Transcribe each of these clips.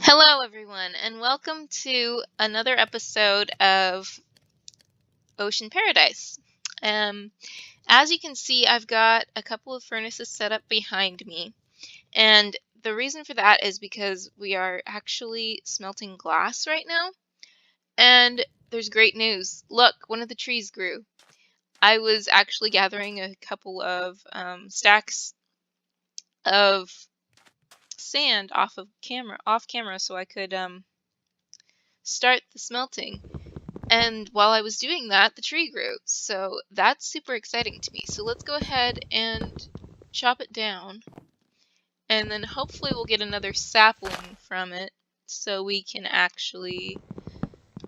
Hello, everyone, and welcome to another episode of Ocean Paradise. As you can see, I've got a couple of furnaces set up behind me, and the reason for that is because we are actually smelting glass right now, and there's great news. Look, one of the trees grew. I was actually gathering a couple of stacks of sand off camera, so I could start the smelting. And while I was doing that, the tree grew. So that's super exciting to me. So let's go ahead and chop it down. And then hopefully we'll get another sapling from it so we can actually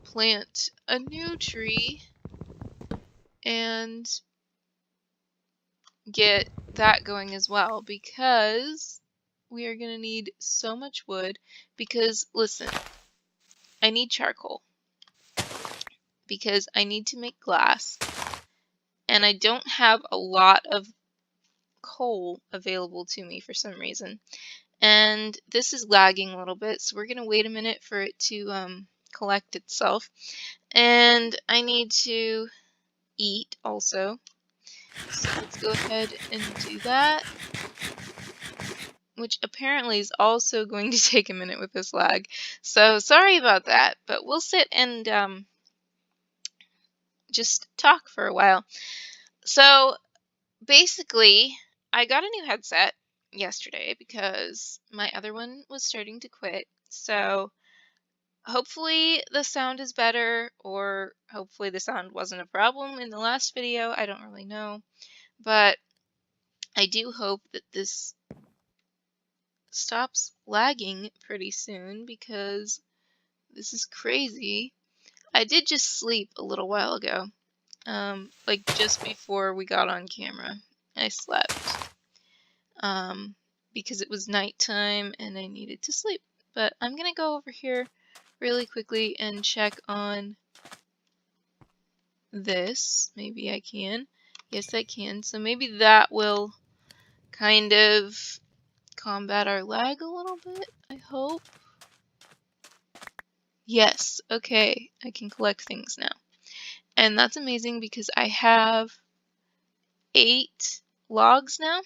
plant a new tree and get that going as well, because we are going to need so much wood. Because listen, I need charcoal because I need to make glass, and I don't have a lot of coal available to me for some reason. And this is lagging a little bit, so we're going to wait a minute for it to collect itself. And I need to eat also. So let's go ahead and do that, which apparently is also going to take a minute with this lag. So sorry about that, but we'll sit and just talk for a while. So basically, I got a new headset yesterday because my other one was starting to quit. So hopefully the sound is better, or hopefully the sound wasn't a problem in the last video. I don't really know. But I do hope that this stops lagging pretty soon, because this is crazy. I did just sleep a little while ago. Like just before we got on camera, I slept. Because it was nighttime and I needed to sleep. But I'm gonna go over here really quickly and check on this. Maybe I can. Yes, I can. So maybe that will kind of combat our lag a little bit, I hope. Yes, okay, I can collect things now. And that's amazing because I have 8 logs now.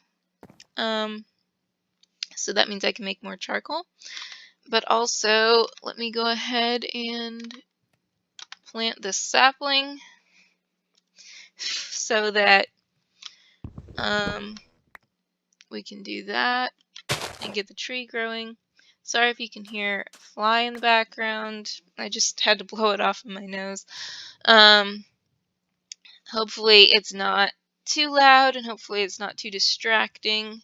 So that means I can make more charcoal. But also, let me go ahead and plant this sapling so that we can do that and get the tree growing. Sorry if you can hear a fly in the background. I just had to blow it off of my nose. Hopefully it's not too loud, and hopefully it's not too distracting.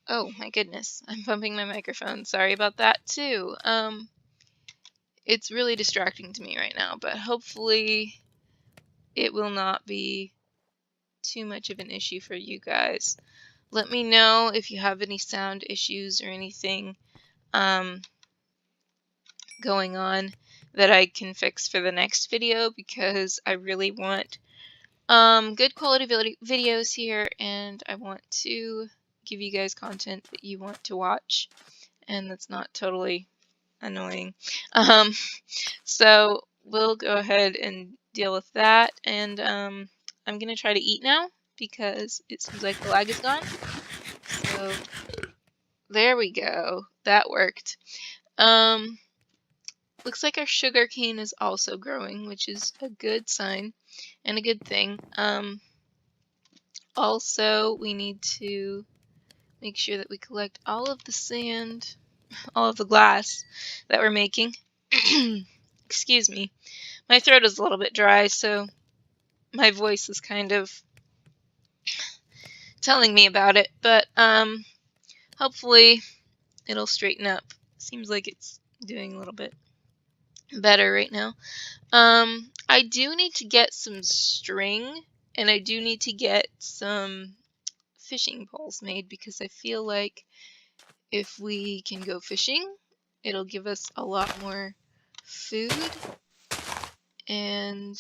Oh my goodness, I'm bumping my microphone. Sorry about that too. It's really distracting to me right now, but hopefully it will not be too much of an issue for you guys. Let me know if you have any sound issues or anything going on that I can fix for the next video, because I really want good quality videos here, and I want to give you guys content that you want to watch and that's not totally annoying. So we'll go ahead and deal with that, and I'm gonna try to eat now because it seems like the lag is gone. So there we go, that worked. Looks like our sugar cane is also growing, which is a good sign and a good thing. Also, we need to make sure that we collect all of the sand, all of the glass that we're making. Excuse me. My throat is a little bit dry, so my voice is kind of telling me about it, but hopefully it'll straighten up. Seems like it's doing a little bit better right now. I do need to get some string, and I do need to get some fishing poles made, because I feel like if we can go fishing, it'll give us a lot more food, and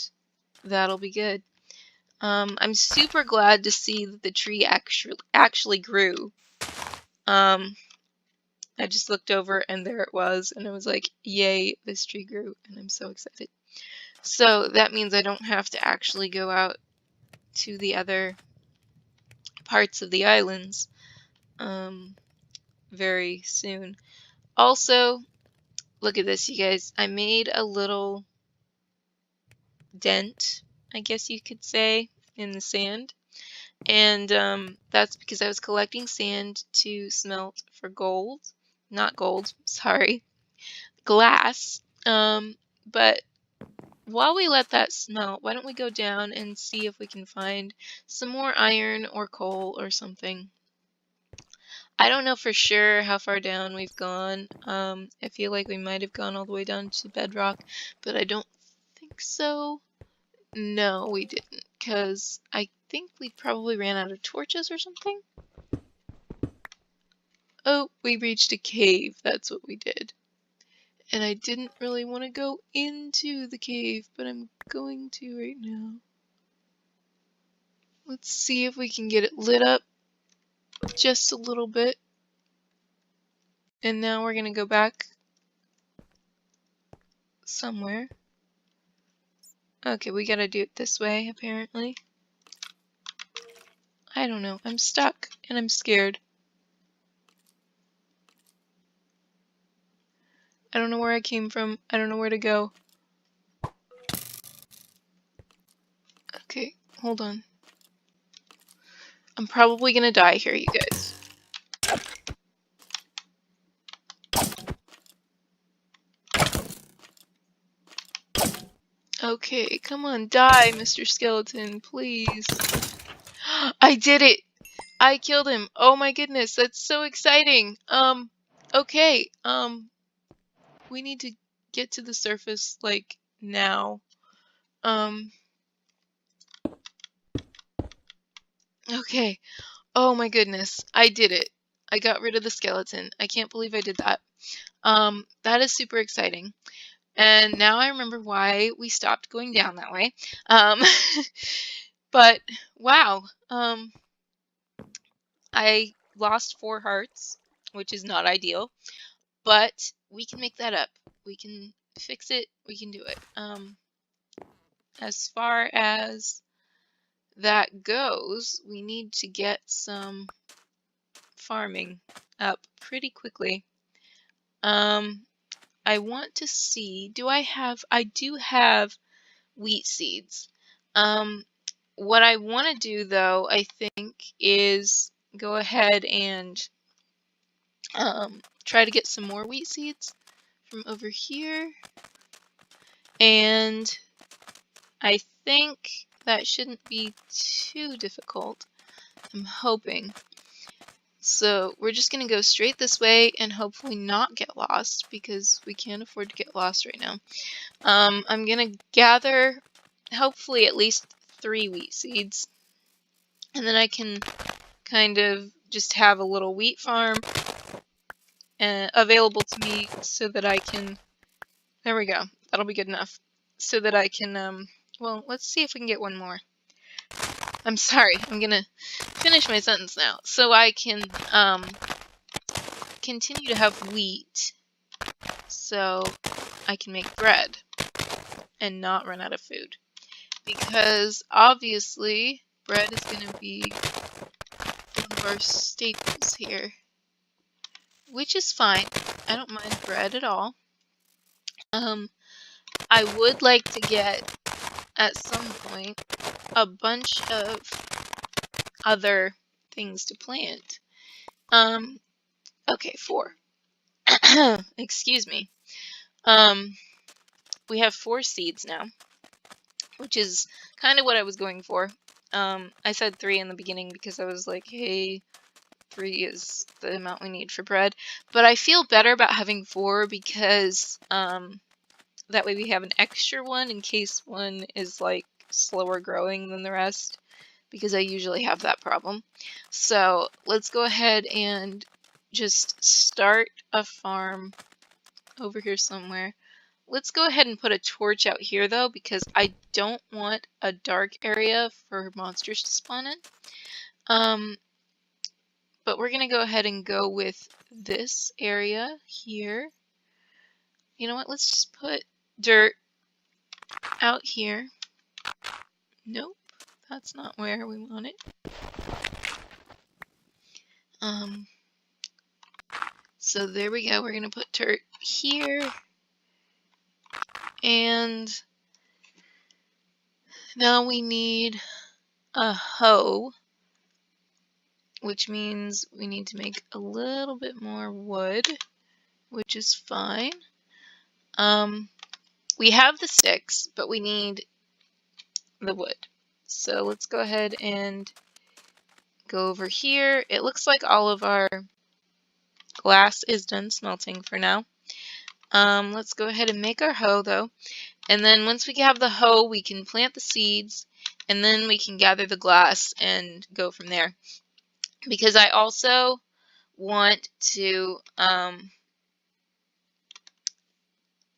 that'll be good. I'm super glad to see that the tree actually grew. I just looked over and there it was, and I was like, yay, this tree grew, and I'm so excited. So that means I don't have to actually go out to the other parts of the islands very soon. Also, look at this, you guys. I made a little dent, I guess you could say, in the sand. And that's because I was collecting sand to smelt for gold. Not gold, sorry. Glass. But while we let that smelt, why don't we go down and see if we can find some more iron or coal or something. I don't know for sure how far down we've gone. I feel like we might have gone all the way down to bedrock, but I don't think so. No, we didn't, because I think we probably ran out of torches or something. Oh, we reached a cave. That's what we did. And I didn't really want to go into the cave, but I'm going to right now. Let's see if we can get it lit up just a little bit. And now we're going to go back somewhere. Okay, we gotta do it this way, apparently. I don't know. I'm stuck, and I'm scared. I don't know where I came from. I don't know where to go. Okay, hold on. I'm probably gonna die here, you guys. Okay, come on, die, Mr. Skeleton, please. I did it! I killed him. Oh my goodness, that's so exciting. Okay, we need to get to the surface, like, now. Okay. Oh my goodness, I did it. I got rid of the skeleton. I can't believe I did that. That is super exciting. And now I remember why we stopped going down that way. But wow, I lost 4 hearts, which is not ideal, but we can make that up. We can fix it. We can do it. As far as that goes, we need to get some farming up pretty quickly. I want to see, I do have wheat seeds. What I want to do though, I think, is go ahead and try to get some more wheat seeds from over here. And I think that shouldn't be too difficult. I'm hoping. So we're just going to go straight this way and hopefully not get lost, because we can't afford to get lost right now. I'm going to gather hopefully at least 3 wheat seeds, and then I can kind of just have a little wheat farm available to me so that I can, there we go, that'll be good enough, so that I can, well, let's see if we can get one more. I'm sorry, I'm gonna finish my sentence now. So I can continue to have wheat so I can make bread and not run out of food. Because obviously bread is going to be one of our staples here. Which is fine. I don't mind bread at all. I would like to get, at some point, a bunch of other things to plant. Okay, 4. Excuse me. We have 4 seeds now, which is kind of what I was going for. I said 3 in the beginning because I was like, hey, 3 is the amount we need for bread. But I feel better about having 4 because that way we have an extra one in case one is like slower growing than the rest, because I usually have that problem. So let's go ahead and just start a farm over here somewhere. Let's go ahead and put a torch out here though, because I don't want a dark area for monsters to spawn in. but we're going to go ahead and go with this area here. You know what? Let's just put dirt out here. Nope, that's not where we want it. So there we go. We're going to put dirt here. And now we need a hoe, which means we need to make a little bit more wood, which is fine. We have the sticks, but we need the wood. So let's go ahead and go over here. It looks like all of our glass is done smelting for now. Let's go ahead and make our hoe though. And then once we have the hoe, we can plant the seeds, and then we can gather the glass and go from there. Because I also want to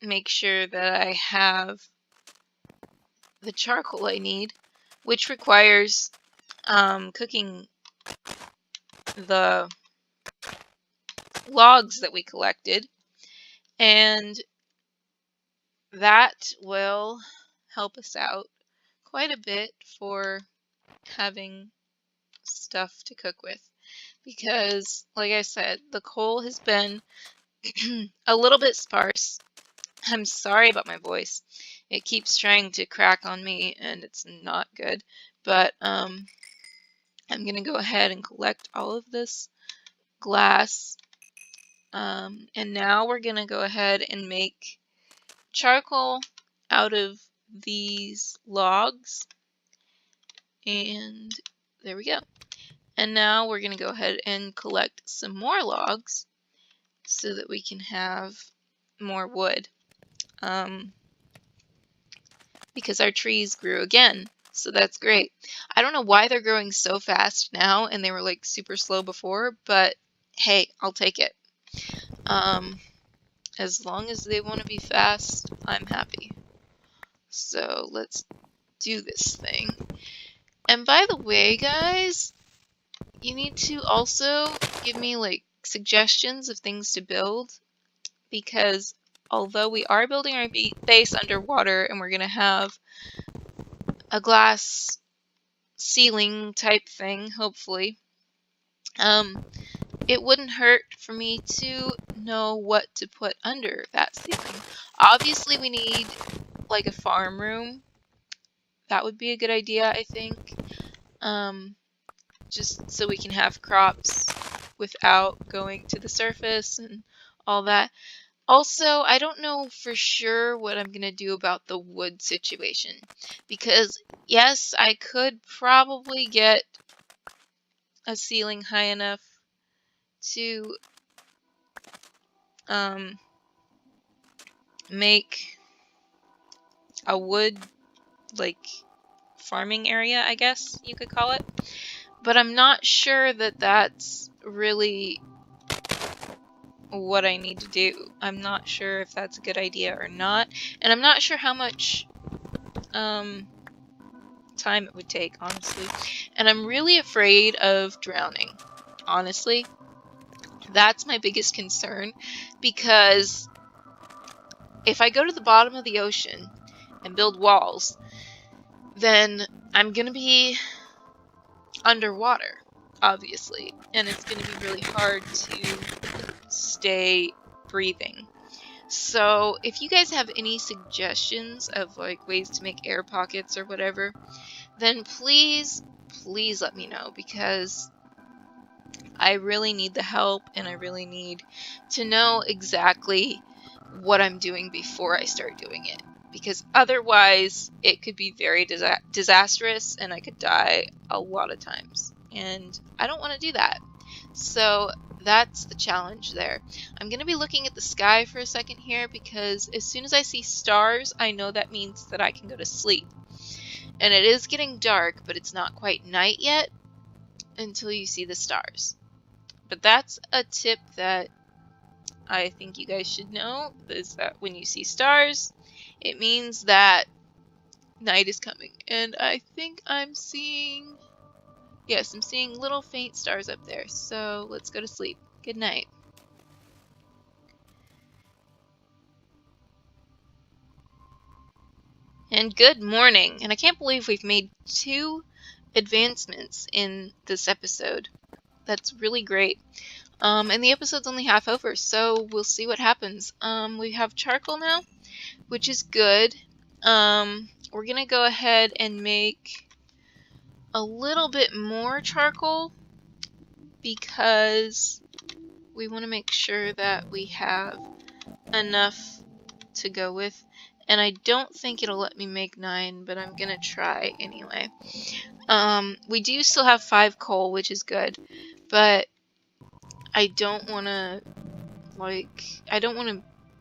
make sure that I have the charcoal I need, which requires cooking the logs that we collected, and that will help us out quite a bit for having stuff to cook with, because like I said, the coal has been a little bit sparse. I'm sorry about my voice. It keeps trying to crack on me and it's not good, but I'm gonna go ahead and collect all of this glass, and now we're gonna go ahead and make charcoal out of these logs, and there we go. And now we're going to go ahead and collect some more logs so that we can have more wood, because our trees grew again, so that's great. I don't know why they're growing so fast now, and they were like super slow before, but hey, I'll take it. As long as they want to be fast, I'm happy. So let's do this thing. And by the way, guys, you need to also give me like suggestions of things to build, because although we are building our base underwater and we're going to have a glass ceiling type thing, hopefully, it wouldn't hurt for me to know what to put under that ceiling. Obviously, we need like a farm room. That would be a good idea, I think. Just so we can have crops without going to the surface and all that. Also, I don't know for sure what I'm going to do about the wood situation, because yes, I could probably get a ceiling high enough to make a wood like farming area, I guess you could call it, but I'm not sure that that's really what I need to do. I'm not sure if that's a good idea or not, and I'm not sure how much time it would take, honestly. And I'm really afraid of drowning, honestly. That's my biggest concern, because if I go to the bottom of the ocean and build walls, then I'm gonna be underwater, obviously, and it's gonna be really hard to stay breathing. So if you guys have any suggestions of like ways to make air pockets or whatever, then please let me know, because I really need the help and I really need to know exactly what I'm doing before I start doing it, because otherwise it could be very disastrous and I could die a lot of times, and I don't want to do that. So that's the challenge there. I'm going to be looking at the sky for a second here, because as soon as I see stars, I know that means that I can go to sleep. And it is getting dark, but it's not quite night yet until you see the stars. But that's a tip that I think you guys should know, is that when you see stars, it means that night is coming. And I think I'm seeing Yes, I'm seeing little faint stars up there, so let's go to sleep. Good night. And good morning. And I can't believe we've made 2 advancements in this episode. That's really great. And the episode's only half over, so we'll see what happens. We have charcoal now, which is good. We're gonna go ahead and make a little bit more charcoal because we want to make sure that we have enough to go with. And I don't think it'll let me make 9, but I'm gonna try anyway. We do still have 5 coal, which is good, but I don't want to,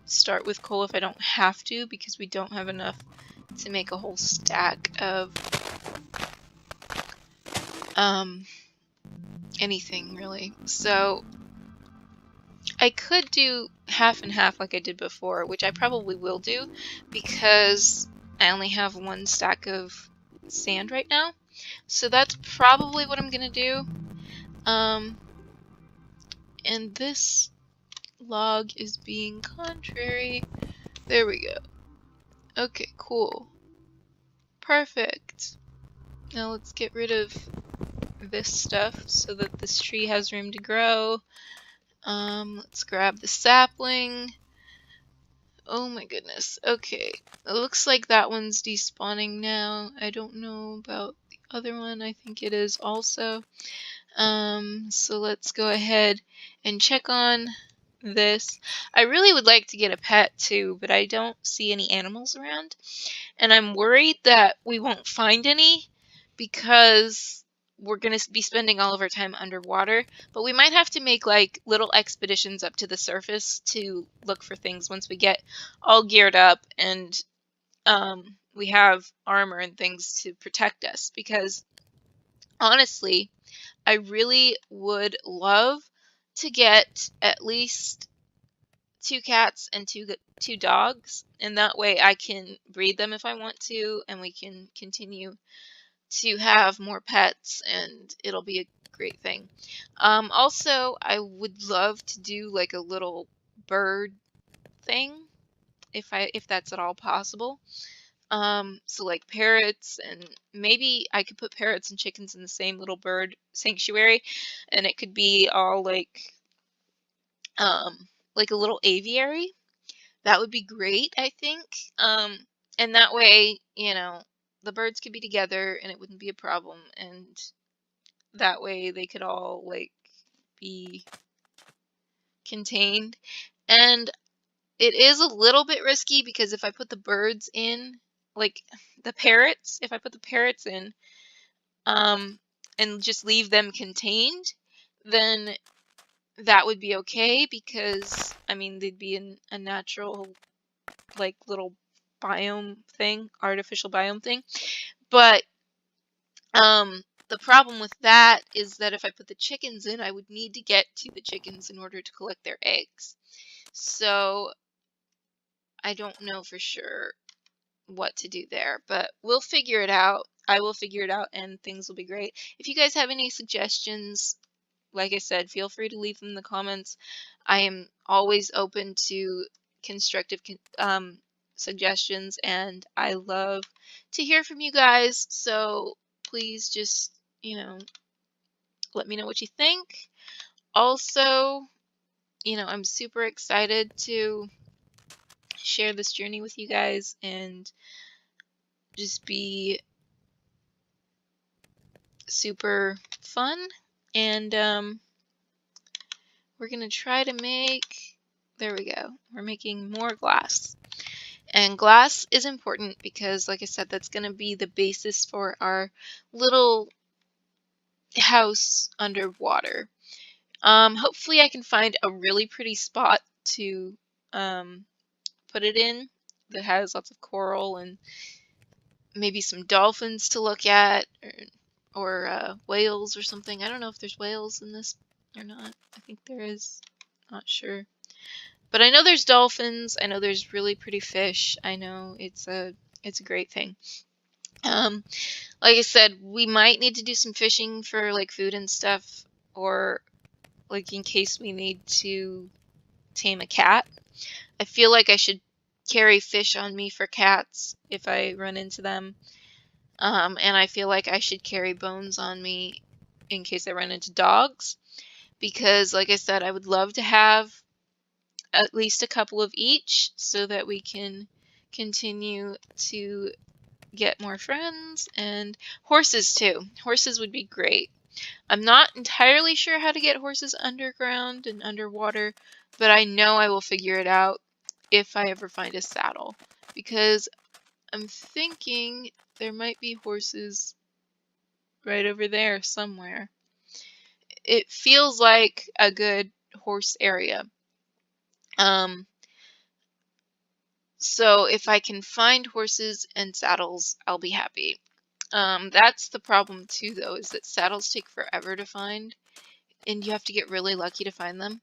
start with coal if I don't have to, because we don't have enough to make a whole stack of anything, really. So I could do half and half like I did before, which I probably will do, because I only have 1 stack of sand right now. So that's probably what I'm gonna do. And this log is being contrary. There we go. Okay, cool. Perfect. Now let's get rid of this stuff so that this tree has room to grow. Let's grab the sapling. Oh my goodness. Okay. It looks like that one's despawning now. I don't know about the other one. I think it is also. So let's go ahead and check on this. I really would like to get a pet too, but I don't see any animals around. And I'm worried that we won't find any because we're going to be spending all of our time underwater. But we might have to make like little expeditions up to the surface to look for things once we get all geared up and we have armor and things to protect us. Because honestly, I really would love to get at least 2 cats and two dogs, and that way I can breed them if I want to, and we can continue to have more pets, and it'll be a great thing. Also, I would love to do like a little bird thing, if that's at all possible. So like parrots, and maybe I could put parrots and chickens in the same little bird sanctuary, and it could be all like a little aviary. That would be great, I think. And that way, the birds could be together and it wouldn't be a problem, and that way they could all like be contained. And it is a little bit risky because if I put the birds in, like if I put the parrots in, and just leave them contained, then that would be okay, because I mean they'd be in a natural like little artificial biome thing. But the problem with that is that if I put the chickens in, I would need to get to the chickens in order to collect their eggs. So I don't know for sure what to do there, but we'll figure it out. I will figure it out, and things will be great. If you guys have any suggestions, like I said, feel free to leave them in the comments. I am always open to constructive suggestions, and I love to hear from you guys. So please just, let me know what you think. Also, I'm super excited to share this journey with you guys and just be super fun. And we're going to try to make, there we go, we're making more glass. And glass is important because, like I said, that's going to be the basis for our little house underwater. Hopefully I can find a really pretty spot to put it in that has lots of coral and maybe some dolphins to look at, or whales or something. I don't know if there's whales in this or not. I think there is. Not sure. But I know there's dolphins. I know there's really pretty fish. I know it's a great thing. Like I said, we might need to do some fishing for like food and stuff, or like in case we need to tame a cat. I feel like I should carry fish on me for cats if I run into them. And I feel like I should carry bones on me in case I run into dogs. Because, like I said, I would love to have at least a couple of each so that we can continue to get more friends. And horses, too. Horses would be great. I'm not entirely sure how to get horses underground and underwater, but I know I will figure it out if I ever find a saddle. Because I'm thinking there might be horses right over there somewhere. It feels like a good horse area. So if I can find horses and saddles, I'll be happy. That's the problem too, though, is that saddles take forever to find, and you have to get really lucky to find them.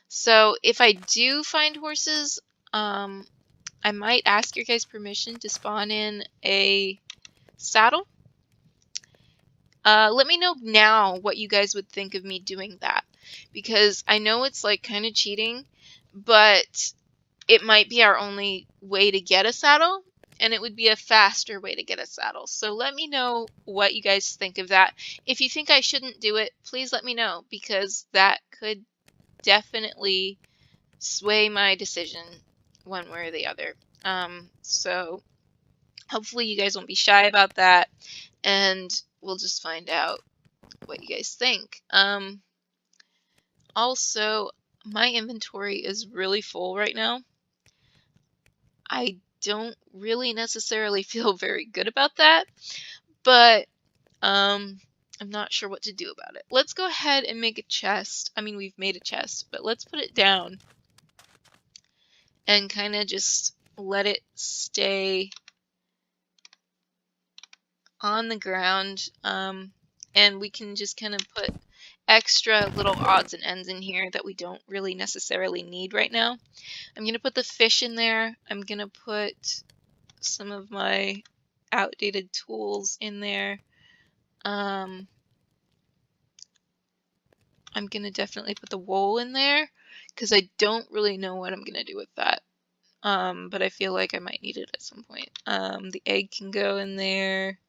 So if I do find horses, I might ask your guys' permission to spawn in a saddle. Let me know now what you guys would think of me doing that, because I know it's like kind of cheating, but it might be our only way to get a saddle, and it would be a faster way to get a saddle. So let me know what you guys think of that. If you think I shouldn't do it, please let me know, because that could definitely sway my decision one way or the other. So hopefully you guys won't be shy about that, and we'll just find out what you guys think. Also, my inventory is really full right now. I don't really necessarily feel very good about that, but I'm not sure what to do about it. Let's go ahead and make a chest. I mean, we've made a chest, but let's put it down and kind of just let it stay on the ground. And we can just kind of put extra little odds and ends in here that we don't really necessarily need right now. I'm going to put the fish in there. I'm going to put some of my outdated tools in there. I'm going to definitely put the wool in there because I don't really know what I'm going to do with that. But I feel like I might need it at some point. The egg can go in there.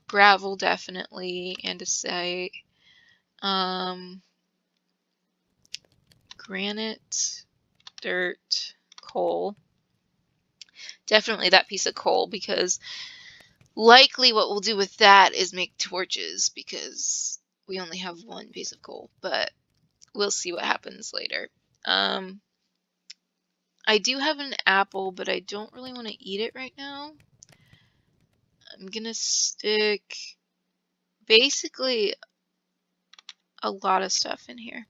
Gravel definitely, andesite. Granite, dirt, coal. Definitely that piece of coal, because likely what we'll do with that is make torches, because we only have one piece of coal, but we'll see what happens later. I do have an apple, but I don't really want to eat it right now. I'm gonna stick basically a lot of stuff in here.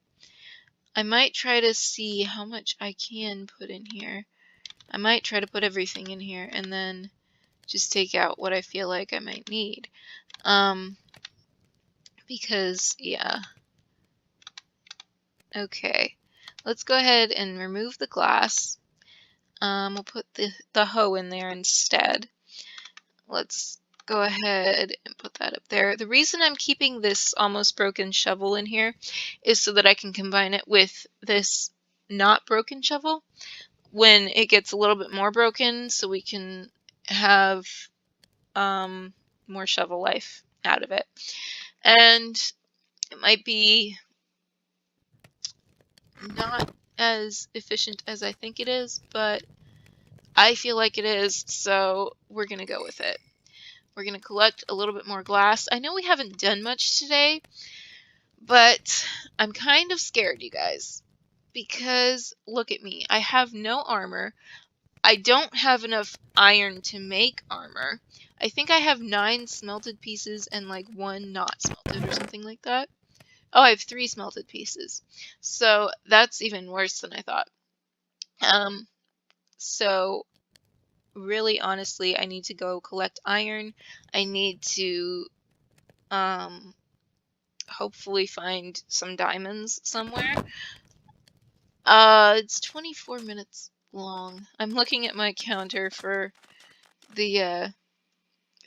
I might try to see how much I can put in here. I might try to put everything in here and then just take out what I feel like I might need. Because, yeah. Okay. Let's go ahead and remove the glass. We'll put the hoe in there instead. Let's go ahead and put that up there. The reason I'm keeping this almost broken shovel in here is so that I can combine it with this not broken shovel when it gets a little bit more broken, so we can have more shovel life out of it. And it might be not as efficient as I think it is, but I feel like it is, so we're going to go with it. We're going to collect a little bit more glass. I know we haven't done much today, but I'm kind of scared, you guys, because look at me. I have no armor. I don't have enough iron to make armor. I think I have 9 smelted pieces and like 1 not smelted or something like that. Oh, I have 3 smelted pieces. So that's even worse than I thought. So really, honestly, I need to go collect iron. I need to hopefully find some diamonds somewhere. It's 24 minutes long. I'm looking at my counter for the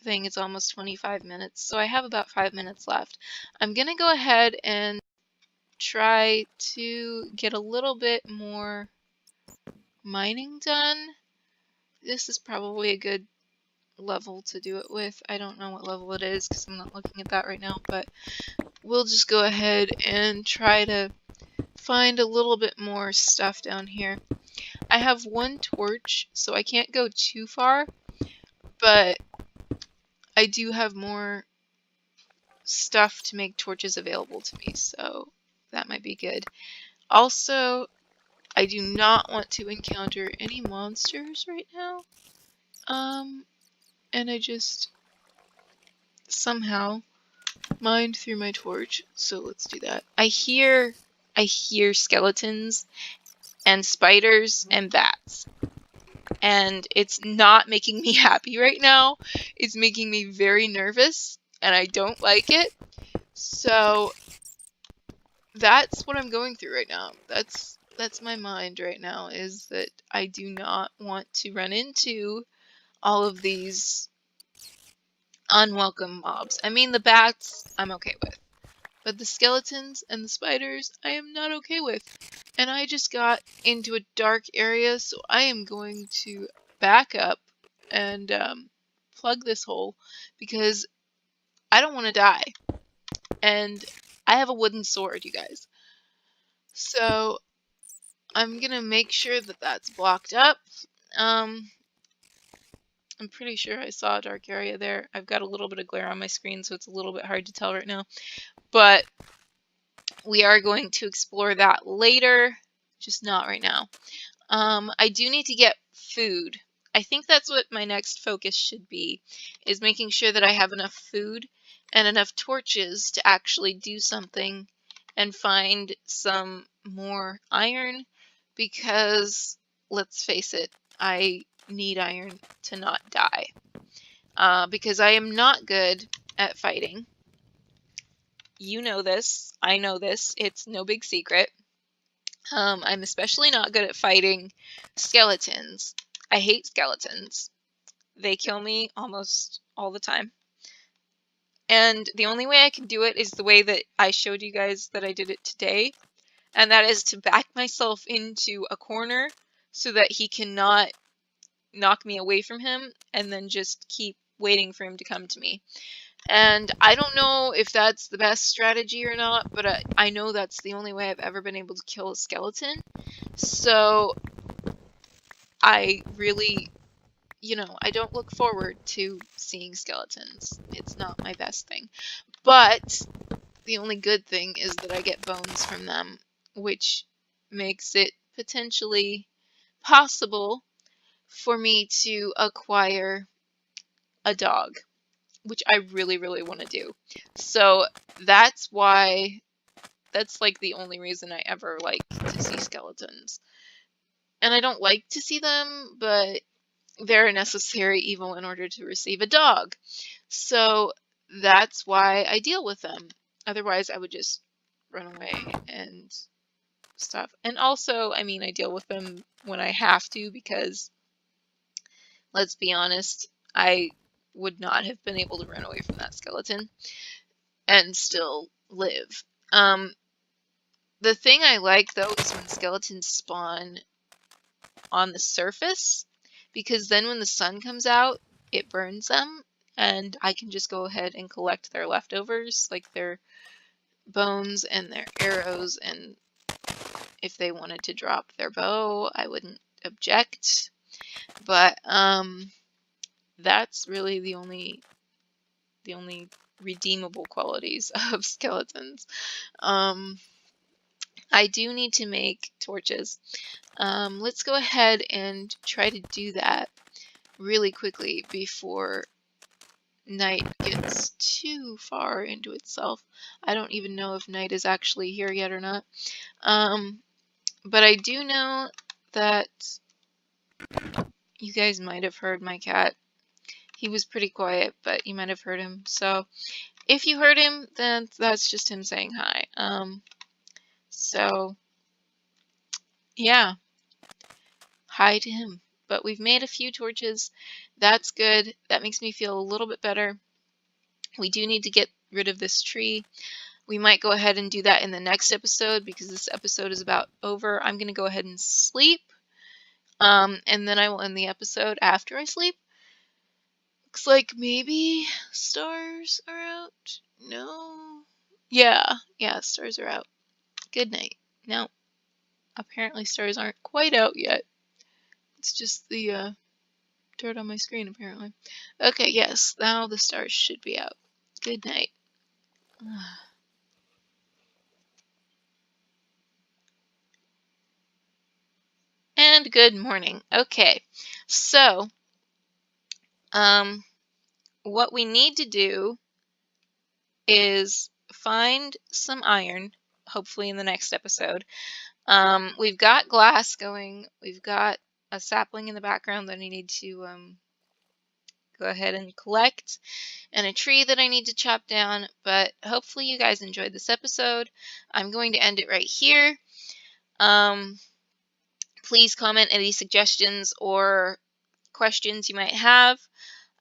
thing is almost 25 minutes, so I have about 5 minutes left. I'm gonna go ahead and try to get a little bit more mining done. This is probably a good level to do it with. I don't know what level it is because I'm not looking at that right now, but we'll just go ahead and try to find a little bit more stuff down here. I have one torch, so I can't go too far, but I do have more stuff to make torches available to me, so that might be good. Also, I do not want to encounter any monsters right now. And I just somehow mined through my torch, so let's do that. I hear skeletons and spiders and bats. And it's not making me happy right now. It's making me very nervous, and I don't like it. So that's what I'm going through right now. That's my mind right now, is that I do not want to run into all of these unwelcome mobs. I mean, the bats I'm okay with, but the skeletons and the spiders I am not okay with. And I just got into a dark area, so I am going to back up and plug this hole because I don't want to die. And I have a wooden sword, you guys. So I'm gonna make sure that that's blocked up. I'm pretty sure I saw a dark area there. I've got a little bit of glare on my screen, so it's a little bit hard to tell right now. But we are going to explore that later, just not right now. I do need to get food. I think that's what my next focus should be, is making sure that I have enough food and enough torches to actually do something and find some more iron, because let's face it, I need iron to not die. Because I am not good at fighting. You know this. I know this. It's no big secret. I'm especially not good at fighting skeletons. I hate skeletons. They kill me almost all the time. And the only way I can do it is the way that I showed you guys that I did it today. And that is to back myself into a corner so that he cannot knock me away from him, and then just keep waiting for him to come to me. And I don't know if that's the best strategy or not, but I know that's the only way I've ever been able to kill a skeleton. So I really, I don't look forward to seeing skeletons. It's not my best thing. But the only good thing is that I get bones from them, which makes it potentially possible for me to acquire a dog, which I really, really want to do. So that's why, that's like the only reason I ever like to see skeletons. And I don't like to see them, but they're a necessary evil in order to receive a dog. So that's why I deal with them. Otherwise, I would just run away and stuff. And also, I mean, I deal with them when I have to, because let's be honest, I would not have been able to run away from that skeleton and still live. The thing I like, though, is when skeletons spawn on the surface, because then when the sun comes out, it burns them, and I can just go ahead and collect their leftovers, like their bones and their arrows, and if they wanted to drop their bow, I wouldn't object. But that's really the only redeemable qualities of skeletons. I do need to make torches. Let's go ahead and try to do that really quickly before night gets too far into itself. I don't even know if night is actually here yet or not. But I do know that you guys might have heard my cat. He was pretty quiet, but you might have heard him. So if you heard him, then that's just him saying hi. So yeah, hi to him. but we've made a few torches. That's good. That makes me feel a little bit better. We do need to get rid of this tree. We might go ahead and do that in the next episode because this episode is about over. I'm going to go ahead and sleep. And then I will end the episode after I sleep. Looks like maybe stars are out. No. Yeah, stars are out. Good night. No, apparently stars aren't quite out yet. It's just the dirt on my screen, apparently. Okay, yes, now the stars should be out. Good night. And good morning. Okay, so what we need to do is find some iron, hopefully in the next episode. We've got glass going. We've got a sapling in the background that I need to go ahead and collect, and a tree that I need to chop down. But hopefully you guys enjoyed this episode. I'm going to end it right here. Please comment any suggestions or questions you might have.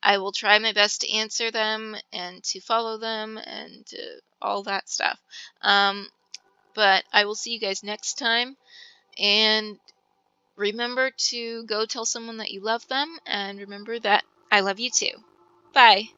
I will try my best to answer them and to follow them and all that stuff. But I will see you guys next time. And remember to go tell someone that you love them. And remember that I love you too. Bye.